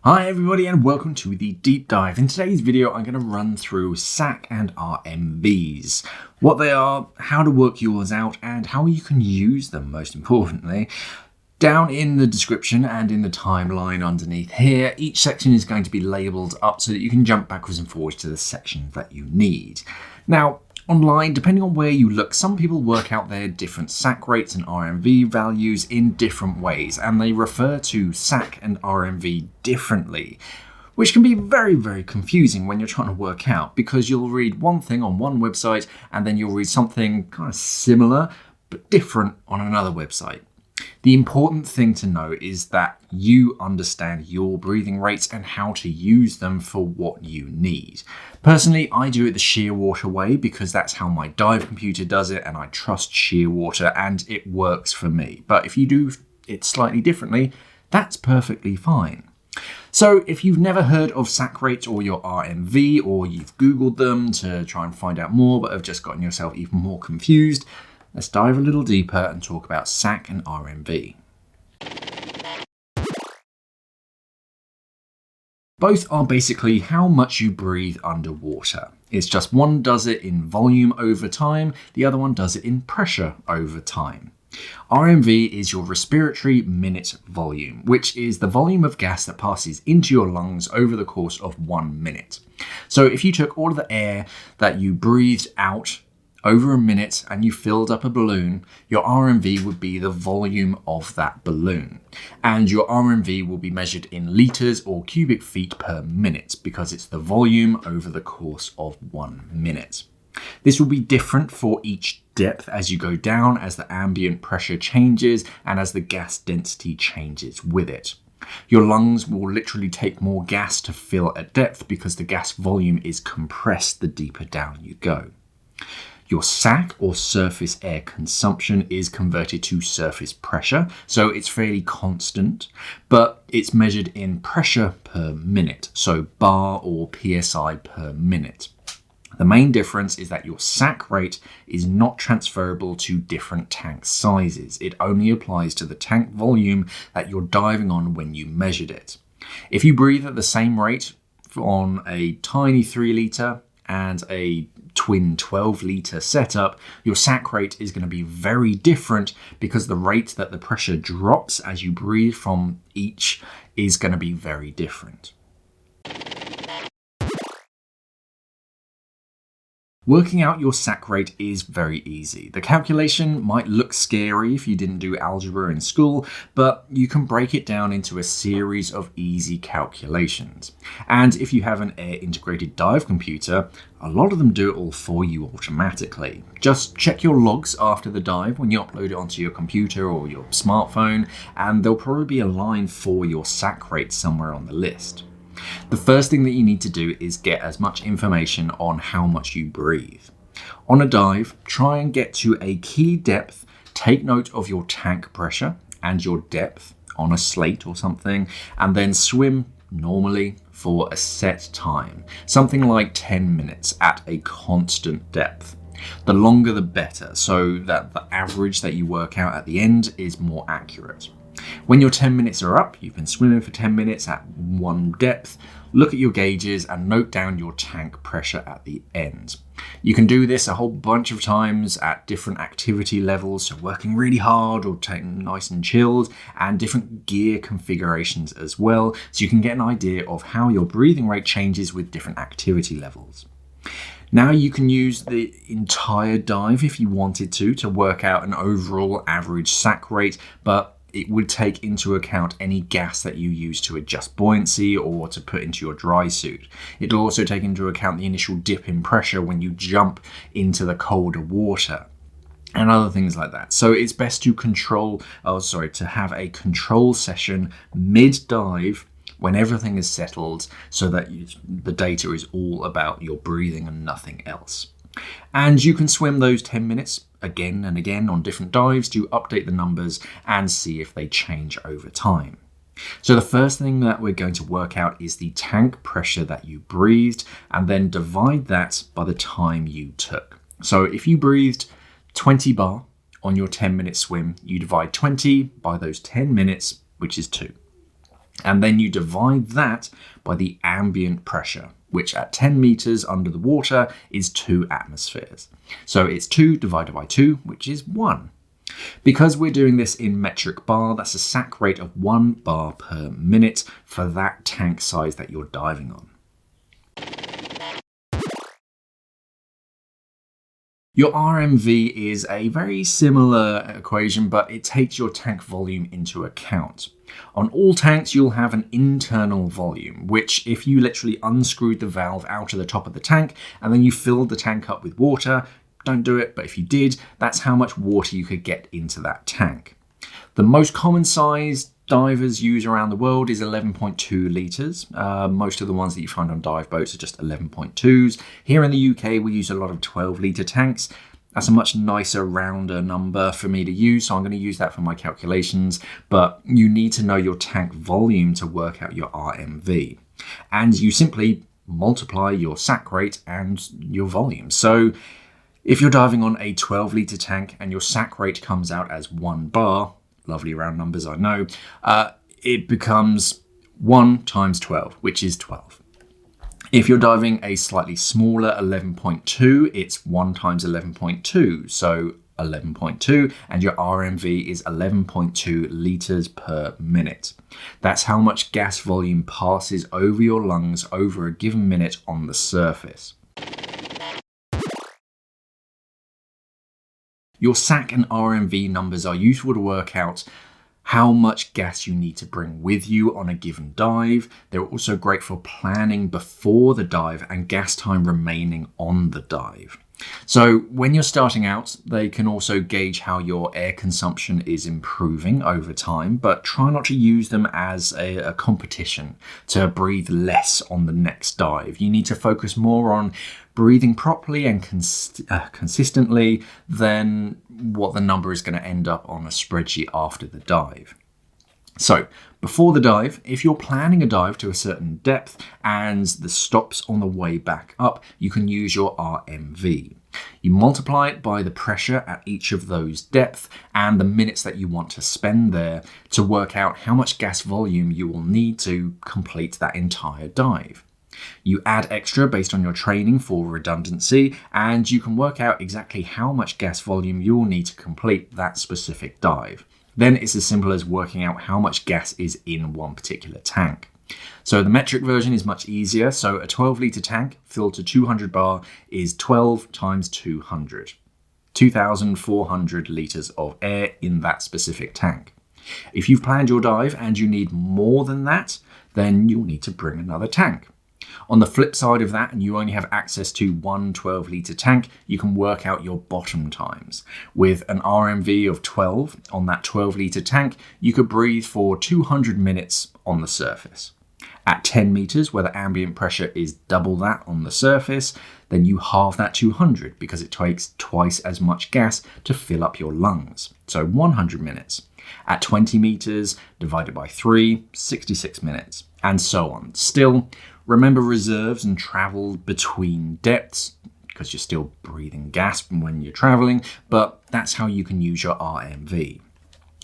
Hi everybody and welcome to the deep dive. In today's video I'm going to run through SAC and RMVs, what they are, how to work yours out and how you can use them most importantly. Down in the description and in the timeline underneath here, each section is going to be labelled up so that you can jump backwards and forwards to the sections that you need. Now, online, depending on where you look, some people work out their different SAC rates and RMV values in different ways, and they refer to SAC and RMV differently, which can be very, very confusing when you're trying to work out, because you'll read one thing on one website and then you'll read something kind of similar but different on another website. The important thing to know is that you understand your breathing rates and how to use them for what you need. Personally, I do it the Shearwater way because that's how my dive computer does it, and I trust Shearwater and it works for me. But if you do it slightly differently, that's perfectly fine. So if you've never heard of SAC rates or your RMV, or you've Googled them to try and find out more but have just gotten yourself even more confused, let's dive a little deeper and talk about SAC and RMV. Both are basically how much you breathe underwater. It's just one does it in volume over time, the other one does it in pressure over time. RMV is your respiratory minute volume, which is the volume of gas that passes into your lungs over the course of 1 minute. So if you took all of the air that you breathed out over a minute and you filled up a balloon, your RMV would be the volume of that balloon. And your RMV will be measured in litres or cubic feet per minute because it's the volume over the course of 1 minute. This will be different for each depth as you go down, as the ambient pressure changes and as the gas density changes with it. Your lungs will literally take more gas to fill at depth because the gas volume is compressed the deeper down you go. Your SAC, or surface air consumption, is converted to surface pressure, so it's fairly constant, but it's measured in pressure per minute, so bar or PSI per minute. The main difference is that your SAC rate is not transferable to different tank sizes. It only applies to the tank volume that you're diving on when you measured it. If you breathe at the same rate on a tiny 3 litre and a twin 12-litre setup, your SAC rate is going to be very different because the rate that the pressure drops as you breathe from each is going to be very different. Working out your SAC rate is very easy. The calculation might look scary if you didn't do algebra in school, but you can break it down into a series of easy calculations. And if you have an air-integrated dive computer, a lot of them do it all for you automatically. Just check your logs after the dive when you upload it onto your computer or your smartphone, and there'll probably be a line for your SAC rate somewhere on the list. The first thing that you need to do is get as much information on how much you breathe. On a dive, try and get to a key depth, take note of your tank pressure and your depth on a slate or something, and then swim normally for a set time, something like 10 minutes at a constant depth. The longer the better, so that the average that you work out at the end is more accurate. When your 10 minutes are up, you've been swimming for 10 minutes at one depth, look at your gauges and note down your tank pressure at the end. You can do this a whole bunch of times at different activity levels, so working really hard or taking nice and chilled, and different gear configurations as well, so you can get an idea of how your breathing rate changes with different activity levels. Now you can use the entire dive if you wanted to work out an overall average SAC rate, but it would take into account any gas that you use to adjust buoyancy or to put into your dry suit. It'll also take into account the initial dip in pressure when you jump into the colder water and other things like that. So it's best to have a control session mid-dive when everything is settled so that the data is all about your breathing and nothing else. And you can swim those 10 minutes again and again on different dives to update the numbers and see if they change over time. So the first thing that we're going to work out is the tank pressure that you breathed, and then divide that by the time you took. So if you breathed 20 bar on your 10-minute swim, you divide 20 by those 10 minutes, which is 2. And then you divide that by the ambient pressure, which at 10 meters under the water is 2 atmospheres. So it's 2 divided by 2, which is 1. Because we're doing this in metric bar, that's a SAC rate of 1 bar per minute for that tank size that you're diving on. Your RMV is a very similar equation, but it takes your tank volume into account. On all tanks, you'll have an internal volume, which if you literally unscrewed the valve out of the top of the tank and then you filled the tank up with water, don't do it, but if you did, that's how much water you could get into that tank. The most common size divers use around the world is 11.2 litres. Most of the ones that you find on dive boats are just 11.2s. Here in the UK, we use a lot of 12-litre tanks. That's a much nicer, rounder number for me to use, so I'm going to use that for my calculations. But you need to know your tank volume to work out your RMV. And you simply multiply your SAC rate and your volume. So if you're diving on a 12-litre tank and your SAC rate comes out as 1 bar, lovely round numbers, I know, it becomes 1 times 12, which is 12. If you're diving a slightly smaller 11.2, it's 1 times 11.2, so 11.2, and your RMV is 11.2 litres per minute. That's how much gas volume passes over your lungs over a given minute on the surface. Your SAC and RMV numbers are useful to work out how much gas you need to bring with you on a given dive. They're also great for planning before the dive and gas time remaining on the dive. So when you're starting out, they can also gauge how your air consumption is improving over time, but try not to use them as a competition to breathe less on the next dive. You need to focus more on breathing properly and consistently than what the number is going to end up on a spreadsheet after the dive. So before the dive, if you're planning a dive to a certain depth and the stops on the way back up, you can use your RMV. You multiply it by the pressure at each of those depths and the minutes that you want to spend there to work out how much gas volume you will need to complete that entire dive. You add extra based on your training for redundancy, and you can work out exactly how much gas volume you will need to complete that specific dive. Then it's as simple as working out how much gas is in one particular tank. So the metric version is much easier. So a 12-litre tank filled to 200 bar is 12 times 200. 2,400 litres of air in that specific tank. If you've planned your dive and you need more than that, then you'll need to bring another tank. On the flip side of that, and you only have access to one 12-litre tank, you can work out your bottom times. With an RMV of 12 on that 12-litre tank, you could breathe for 200 minutes on the surface. At 10 meters, where the ambient pressure is double that on the surface, then you halve that 200 because it takes twice as much gas to fill up your lungs. So 100 minutes. At 20 meters, divided by 3, 66 minutes, and so on. Still, remember reserves and travel between depths, because you're still breathing gas when you're traveling, but that's how you can use your RMV.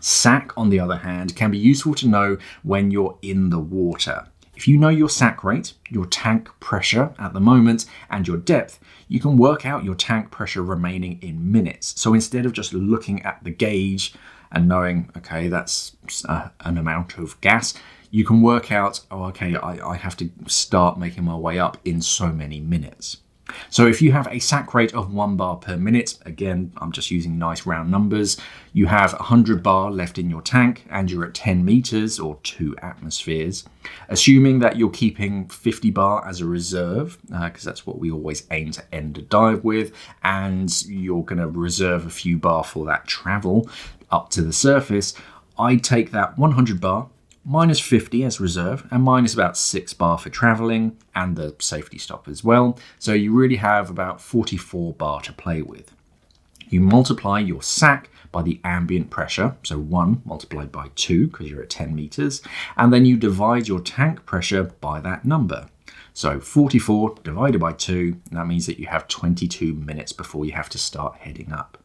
SAC, on the other hand, can be useful to know when you're in the water. If you know your SAC rate, your tank pressure at the moment, and your depth, you can work out your tank pressure remaining in minutes. So instead of just looking at the gauge and knowing, okay, that's an amount of gas, you can work out, oh, okay, I have to start making my way up in so many minutes. So if you have a SAC rate of 1 bar per minute, again, I'm just using nice round numbers, you have 100 bar left in your tank and you're at 10 meters or 2 atmospheres, assuming that you're keeping 50 bar as a reserve, because that's what we always aim to end a dive with, and you're going to reserve a few bar for that travel up to the surface, I take that 100 bar, minus 50 as reserve, and minus about 6 bar for traveling and the safety stop as well. So you really have about 44 bar to play with. You multiply your SAC by the ambient pressure, so 1 multiplied by 2 because you're at 10 meters, and then you divide your tank pressure by that number. So 44 divided by 2, and that means that you have 22 minutes before you have to start heading up.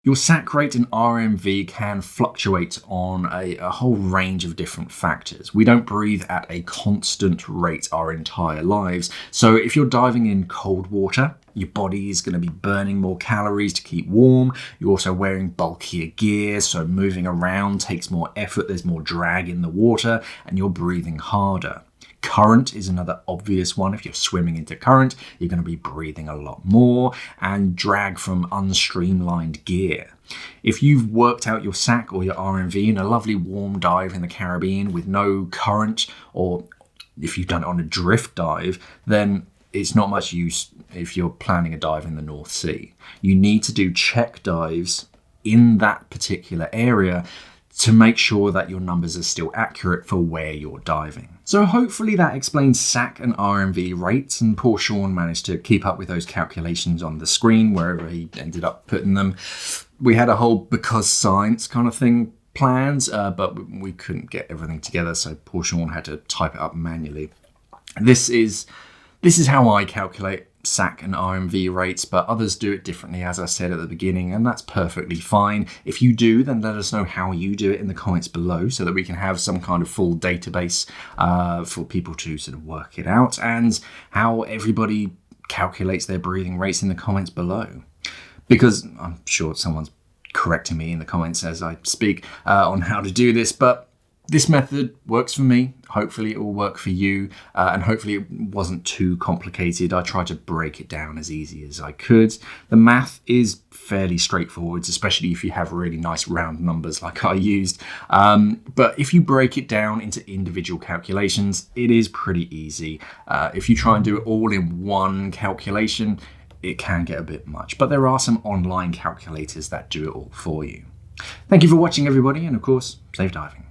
Your SAC rate and RMV can fluctuate on a whole range of different factors. We don't breathe at a constant rate our entire lives, so if you're diving in cold water, your body is going to be burning more calories to keep warm. You're also wearing bulkier gear, so moving around takes more effort, there's more drag in the water, and you're breathing harder. Current is another obvious one. If you're swimming into current, you're going to be breathing a lot more, and drag from unstreamlined gear. If you've worked out your SAC or your RMV in a lovely warm dive in the Caribbean with no current, or if you've done it on a drift dive, then it's not much use if you're planning a dive in the North Sea. You need to do check dives in that particular area to make sure that your numbers are still accurate for where you're diving. So hopefully that explains SAC and RMV rates, and poor Sean managed to keep up with those calculations on the screen wherever he ended up putting them. We had a whole because science kind of thing planned, but we couldn't get everything together, so poor Sean had to type it up manually. This is how I calculate SAC and RMV rates, but others do it differently, as I said at the beginning, and that's perfectly fine. If you do, then let us know how you do it in the comments below so that we can have some kind of full database for people to sort of work it out, and how everybody calculates their breathing rates in the comments below. Because I'm sure someone's correcting me in the comments as I speak on how to do this, but this method works for me. Hopefully it will work for you, and hopefully it wasn't too complicated. I tried to break it down as easy as I could. The math is fairly straightforward, especially if you have really nice round numbers like I used. But if you break it down into individual calculations, it is pretty easy. If you try and do it all in one calculation, it can get a bit much. But there are some online calculators that do it all for you. Thank you for watching, everybody, and of course, safe diving.